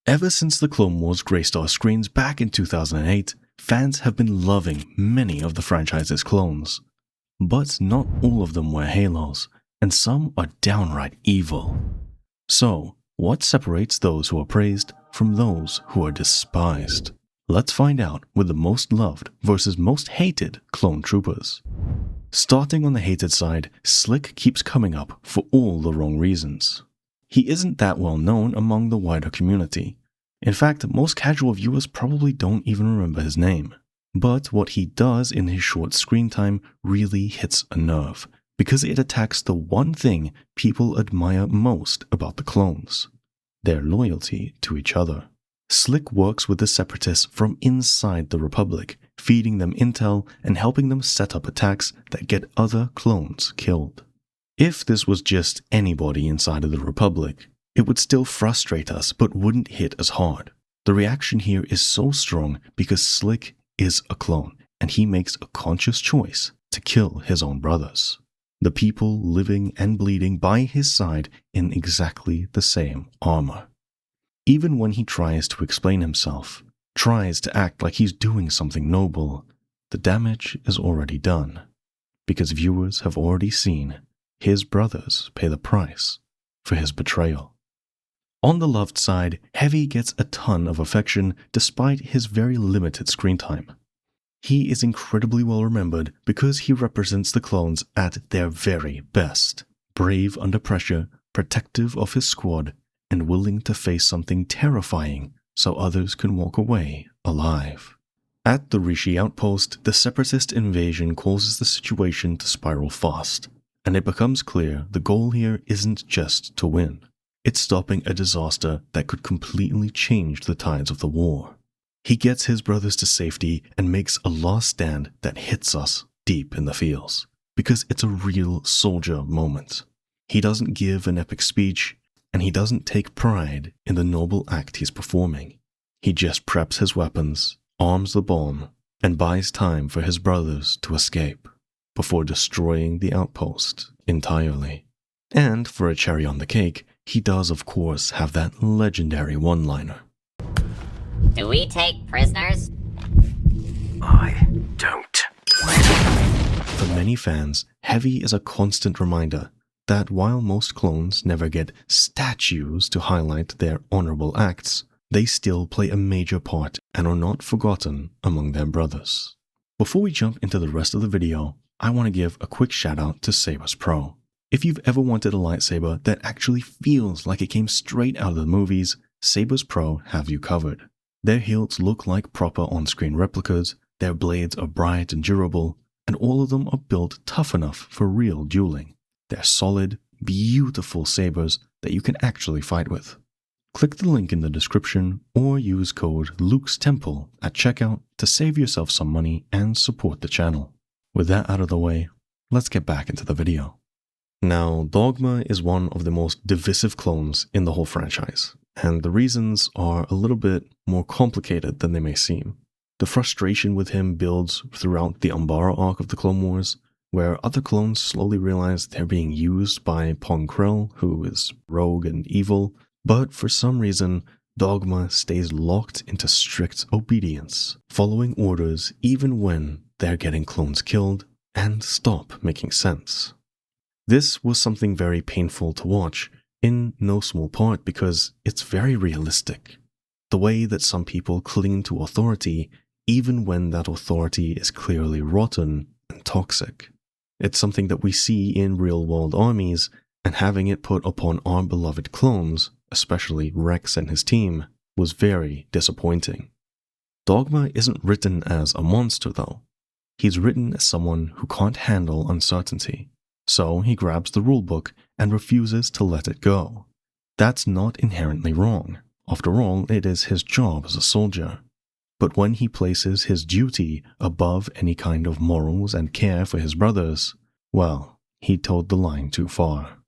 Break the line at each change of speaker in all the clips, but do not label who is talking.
Ever since the Clone Wars graced our screens back in 2008, fans have been loving many of the franchise's clones. But not all of them wear halos, and some are downright evil. So, what separates those who are praised from those who are despised? Let's find out with the most loved versus most hated clone troopers. Starting on the hated side, Slick keeps coming up for all the wrong reasons. He isn't that well known among the wider community. In fact, most casual viewers probably don't even remember his name. But what he does in his short screen time really hits a nerve, because it attacks the one thing people admire most about the clones: their loyalty to each other. Slick works with the Separatists from inside the Republic, feeding them intel and helping them set up attacks that get other clones killed. If this was just anybody inside of the Republic, it would still frustrate us but wouldn't hit as hard. The reaction here is so strong because Slick is a clone, and he makes a conscious choice to kill his own brothers. The people living and bleeding by his side in exactly the same armor. Even when he tries to explain himself, tries to act like he's doing something noble, the damage is already done, because viewers have already seen his brothers pay the price for his betrayal. On the loved side, Heavy gets a ton of affection despite his very limited screen time. He is incredibly well remembered because he represents the clones at their very best, brave under pressure, protective of his squad, and willing to face something terrifying so others can walk away alive. At the Rishi outpost, the Separatist invasion causes the situation to spiral fast, and it becomes clear the goal here isn't just to win. It's stopping a disaster that could completely change the tides of the war. He gets his brothers to safety and makes a last stand that hits us deep in the feels, because it's a real soldier moment. He doesn't give an epic speech, and he doesn't take pride in the noble act he's performing. He just preps his weapons, arms the bomb, and buys time for his brothers to escape, before destroying the outpost entirely. And for a cherry on the cake, he does of course have that legendary one-liner.
Do we take prisoners?
I don't.
For many fans, Heavy is a constant reminder that while most clones never get statues to highlight their honorable acts, they still play a major part and are not forgotten among their brothers. Before we jump into the rest of the video, I want to give a quick shout out to Sabers Pro. If you've ever wanted a lightsaber that actually feels like it came straight out of the movies, Sabers Pro have you covered. Their hilts look like proper on-screen replicas, their blades are bright and durable, and all of them are built tough enough for real dueling. They're solid, beautiful sabers that you can actually fight with. Click the link in the description or use code LUXTEMPLE at checkout to save yourself some money and support the channel. With that out of the way, let's get back into the video. Now, Dogma is one of the most divisive clones in the whole franchise, and the reasons are a little bit more complicated than they may seem. The frustration with him builds throughout the Umbara arc of the Clone Wars, where other clones slowly realize they're being used by Pong Krell, who is rogue and evil, but for some reason, Dogma stays locked into strict obedience, following orders even when they're getting clones killed, and stop making sense. This was something very painful to watch, in no small part because it's very realistic. The way that some people cling to authority, even when that authority is clearly rotten and toxic. It's something that we see in real-world armies, and having it put upon our beloved clones, especially Rex and his team, was very disappointing. Dogma isn't written as a monster, though. He's written as someone who can't handle uncertainty, so he grabs the rulebook and refuses to let it go. That's not inherently wrong. After all, it is his job as a soldier. But when he places his duty above any kind of morals and care for his brothers, well, he towed the line too far.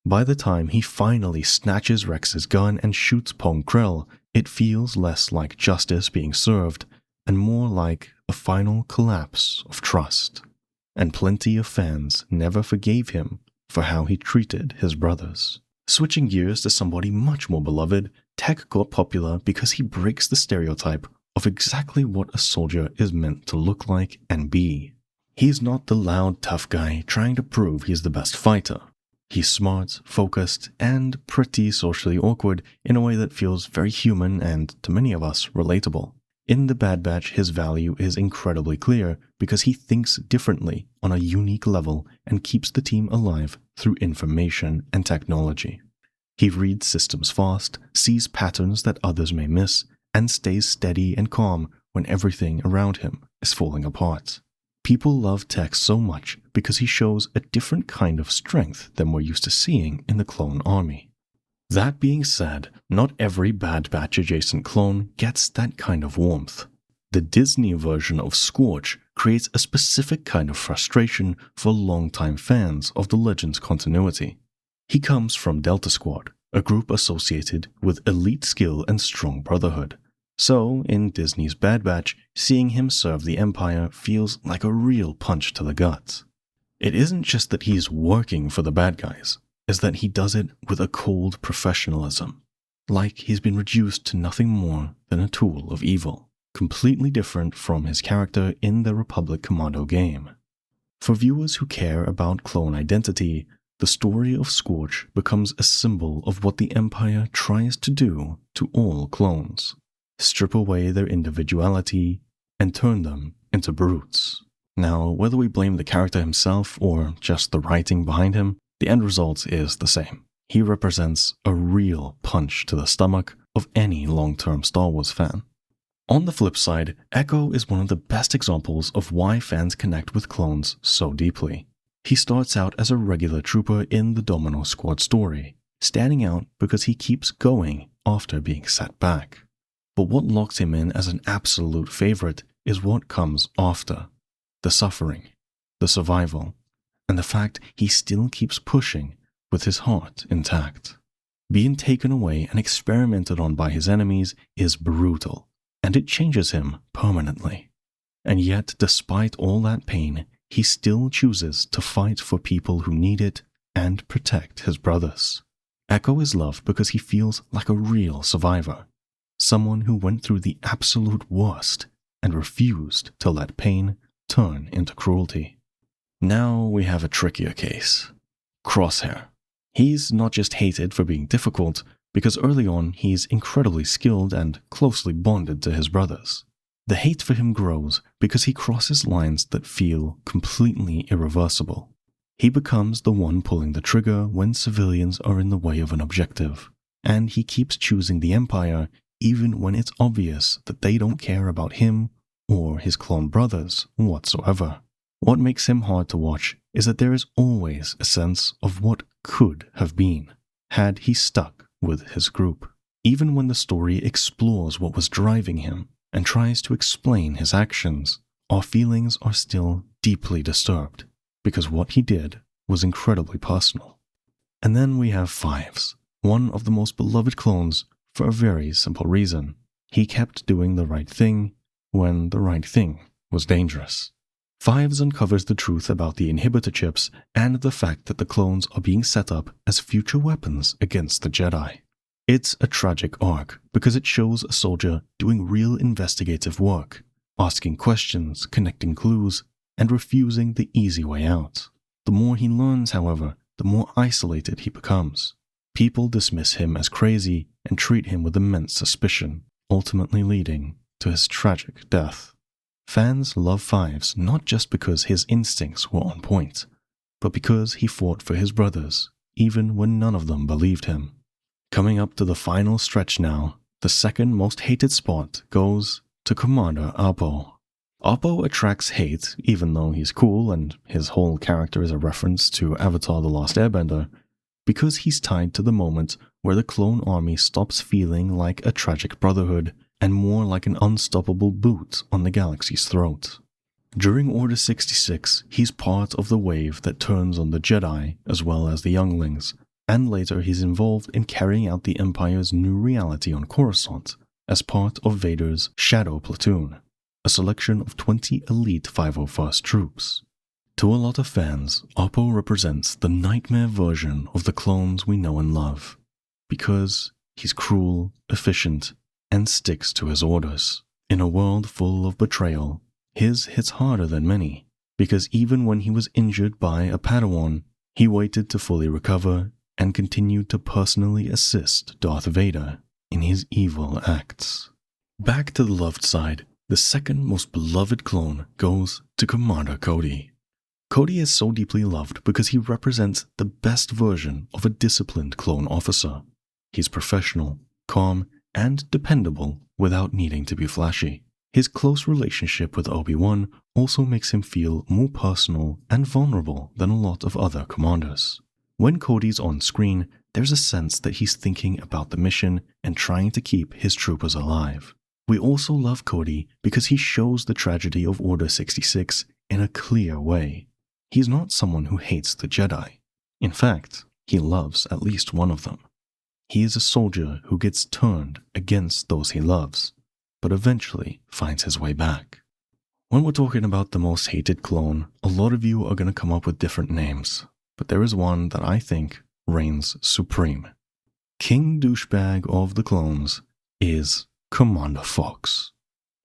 By the time he finally snatches Rex's gun and shoots Pong Krell, it feels less like justice being served and more like a final collapse of trust. And plenty of fans never forgave him for how he treated his brothers. Switching gears to somebody much more beloved, Tech got popular because he breaks the stereotype of exactly what a soldier is meant to look like and be. He's not the loud, tough guy trying to prove he's the best fighter. He's smart, focused, and pretty socially awkward in a way that feels very human and, to many of us, relatable. In the Bad Batch, his value is incredibly clear because he thinks differently on a unique level and keeps the team alive through information and technology. He reads systems fast, sees patterns that others may miss, and stays steady and calm when everything around him is falling apart. People love Tech so much because he shows a different kind of strength than we're used to seeing in the clone army. That being said, not every Bad Batch adjacent clone gets that kind of warmth. The Disney version of Scorch creates a specific kind of frustration for longtime fans of the Legends continuity. He comes from Delta Squad, a group associated with elite skill and strong brotherhood. So, in Disney's Bad Batch, seeing him serve the Empire feels like a real punch to the gut. It isn't just that he's working for the bad guys, it's that he does it with a cold professionalism, like he's been reduced to nothing more than a tool of evil, completely different from his character in the Republic Commando game. For viewers who care about clone identity, the story of Scorch becomes a symbol of what the Empire tries to do to all clones. Strip away their individuality and turn them into brutes. Now, whether we blame the character himself or just the writing behind him, the end result is the same. He represents a real punch to the stomach of any long-term Star Wars fan. On the flip side, Echo is one of the best examples of why fans connect with clones so deeply. He starts out as a regular trooper in the Domino Squad story, standing out because he keeps going after being set back. But what locks him in as an absolute favorite is what comes after. The suffering, the survival, and the fact he still keeps pushing with his heart intact. Being taken away and experimented on by his enemies is brutal, and it changes him permanently. And yet, despite all that pain, he still chooses to fight for people who need it and protect his brothers. Echo is loved because he feels like a real survivor. Someone who went through the absolute worst and refused to let pain turn into cruelty. Now we have a trickier case. Crosshair. He's not just hated for being difficult, because early on he's incredibly skilled and closely bonded to his brothers. The hate for him grows because he crosses lines that feel completely irreversible. He becomes the one pulling the trigger when civilians are in the way of an objective, and he keeps choosing the Empire even when it's obvious that they don't care about him or his clone brothers whatsoever. What makes him hard to watch is that there is always a sense of what could have been, had he stuck with his group. Even when the story explores what was driving him and tries to explain his actions, our feelings are still deeply disturbed, because what he did was incredibly personal. And then we have Fives, one of the most beloved clones, for a very simple reason. He kept doing the right thing when the right thing was dangerous. Fives uncovers the truth about the inhibitor chips and the fact that the clones are being set up as future weapons against the Jedi. It's a tragic arc because it shows a soldier doing real investigative work, asking questions, connecting clues, and refusing the easy way out. The more he learns, however, the more isolated he becomes. People dismiss him as crazy and treat him with immense suspicion, ultimately leading to his tragic death. Fans love Fives not just because his instincts were on point, but because he fought for his brothers, even when none of them believed him. Coming up to the final stretch now, the second most hated spot goes to Commander Appo. Appo attracts hate, even though he's cool and his whole character is a reference to Avatar: The Last Airbender, because he's tied to the moment where the clone army stops feeling like a tragic brotherhood and more like an unstoppable boot on the galaxy's throat. During Order 66, he's part of the wave that turns on the Jedi as well as the younglings, and later he's involved in carrying out the Empire's new reality on Coruscant as part of Vader's Shadow Platoon, a selection of 20 elite 501st troops. To a lot of fans, Appo represents the nightmare version of the clones we know and love, because He's cruel, efficient, and sticks to his orders. In a world full of betrayal, his hits harder than many, because even when he was injured by a Padawan, he waited to fully recover and continued to personally assist Darth Vader in his evil acts. Back to the loved side, the second most beloved clone goes to Commander Cody. Cody is so deeply loved because he represents the best version of a disciplined clone officer. He's professional, calm, and dependable without needing to be flashy. His close relationship with Obi-Wan also makes him feel more personal and vulnerable than a lot of other commanders. When Cody's on screen, there's a sense that he's thinking about the mission and trying to keep his troopers alive. We also love Cody because he shows the tragedy of Order 66 in a clear way. He's not someone who hates the Jedi. In fact, he loves at least one of them. He is a soldier who gets turned against those he loves, but eventually finds his way back. When we're talking about the most hated clone, a lot of you are going to come up with different names, but there is one that I think reigns supreme. King Douchebag of the clones is Commander Fox.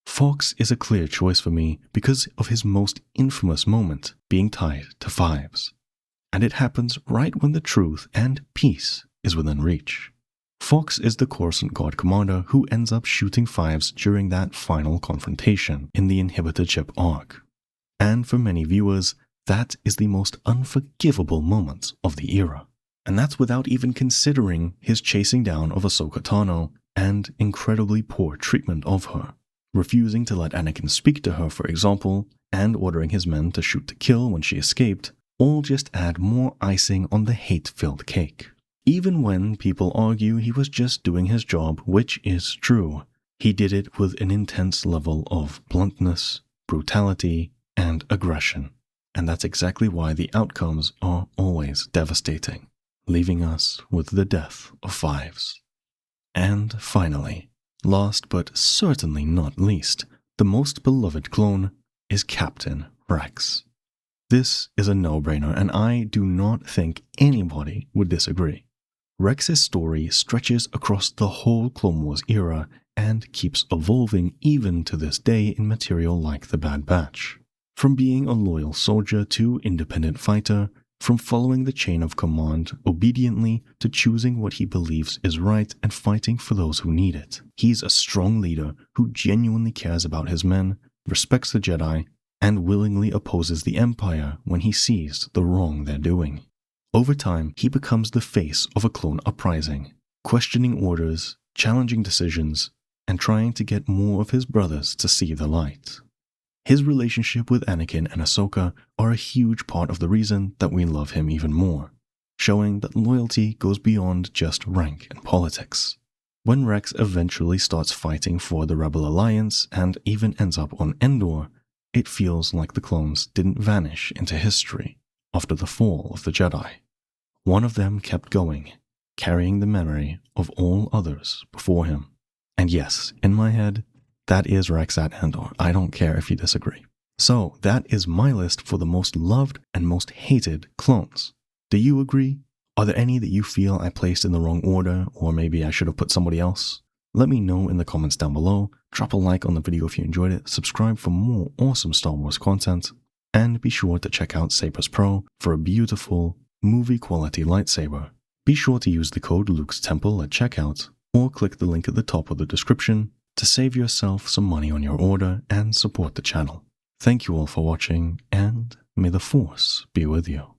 Fox is a clear choice for me because of his most infamous moment being tied to Fives. And it happens right when the truth and peace is within reach. Fox is the Coruscant God commander who ends up shooting Fives during that final confrontation in the Inhibitor Chip arc. And for many viewers, that is the most unforgivable moment of the era. And that's without even considering his chasing down of Ahsoka Tano and incredibly poor treatment of her. Refusing to let Anakin speak to her, for example, and ordering his men to shoot to kill when she escaped, all just add more icing on the hate-filled cake. Even when people argue he was just doing his job, which is true, he did it with an intense level of bluntness, brutality, and aggression. And that's exactly why the outcomes are always devastating, leaving us with the death of Fives. And finally, last but certainly not least, the most beloved clone is Captain Rex. This is a no-brainer, and I do not think anybody would disagree. Rex's story stretches across the whole Clone Wars era and keeps evolving even to this day in material like The Bad Batch. From being a loyal soldier to independent fighter, from following the chain of command obediently to choosing what he believes is right and fighting for those who need it. He's a strong leader who genuinely cares about his men, respects the Jedi, and willingly opposes the Empire when he sees the wrong they're doing. Over time, he becomes the face of a clone uprising, questioning orders, challenging decisions, and trying to get more of his brothers to see the light. His relationship with Anakin and Ahsoka are a huge part of the reason that we love him even more, showing that loyalty goes beyond just rank and politics. When Rex eventually starts fighting for the Rebel Alliance and even ends up on Endor, it feels like the clones didn't vanish into history after the fall of the Jedi. One of them kept going, carrying the memory of all others before him. And yes, in my head, that is Rex at Endor. I don't care if you disagree. So that is my list for the most loved and most hated clones. Do you agree? Are there any that you feel I placed in the wrong order, or maybe I should have put somebody else? Let me know in the comments down below. Drop a like on the video if you enjoyed it, subscribe for more awesome Star Wars content, and be sure to check out Sabers Pro for a beautiful, movie-quality lightsaber. Be sure to use the code Luke's Temple at checkout, or click the link at the top of the description to save yourself some money on your order and support the channel. Thank you all for watching, and may the Force be with you.